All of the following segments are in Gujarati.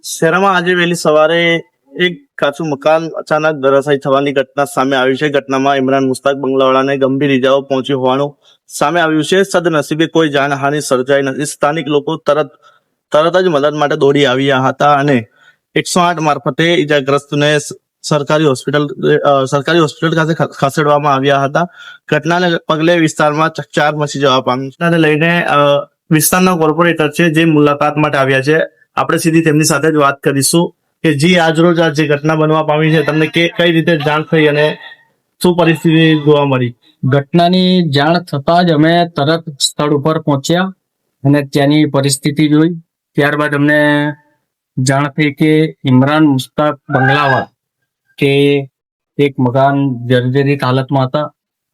શહેરમાં આજે વહેલી સવારે એક કાચું મકાન અચાનક ધરાશાયી થવાની ઘટના સામે આવી છે. ઘટનામાં ઇમરાન મુસ્તાક બંગલાવાળાને ગંભીર ઇજાઓ પહોંચી હોવાનું સામે આવ્યું છે. સદનસીબે કોઈ જાનહાનિ સર્જાઈ નથી. સ્થાનિક લોકો તરત જ મદદ માટે દોડી આવ્યા હતા અને 108 મારફતે ઇજાગ્રસ્તને સરકારી હોસ્પિટલ ખાતે ખસેડવામાં આવ્યા હતા. ઘટનાને પગલે વિસ્તારમાં ચકચાર મચી જવા પામી છે. લઈને વિસ્તારના કોર્પોરેટર છે જે મુલાકાત માટે આવ્યા છે. આપણે સીધી તેમની સાથે જ વાત કરીશું કે જી આજરોજ આ જે ઘટના બનવા પામી છે તમને કઈ રીતે જાણ થઈ અને શું પરિસ્થિતિ જોવા મળી? ઘટનાની જાણ થતાં જ અમે તરત સ્થળ ઉપર પહોંચ્યા અને ત્યાંની પરિસ્થિતિ જોઈ. ત્યારબાદ અમને જાણ થઈ કે ઇમરાન મુસ્તાક બંગલાવાળા કે એક મકાન જર્જરિત હાલતમાં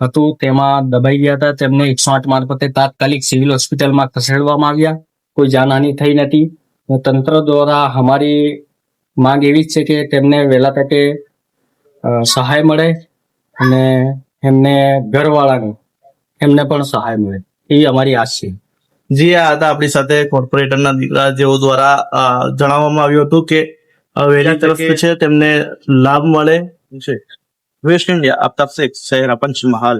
હતું, તેમાં દબાઈ ગયા હતા. તેમને 108 મારફતે તાત્કાલિક સિવિલ હોસ્પિટલમાં ખસેડવામાં આવ્યા. કોઈ જાનહાનિ થઈ નથી. તંત્ર દ્વારા અમારી માંગ એવી જ છે કે તેમને વહેલા તકે સહાય મળે અને એમને ઘરવાળાને એમને પણ સહાય મળે એવી અમારી આશ છે. જી આ હતા આપણી સાથે કોર્પોરેટરના દીકરા, જેઓ દ્વારા જણાવવામાં આવ્યું હતું કે વહેલી તરફ છે તેમને લાભ મળે છે. વેસ્ટ ઇન્ડિયા આફતાબ શેખ, શહેર પંચમહાલ.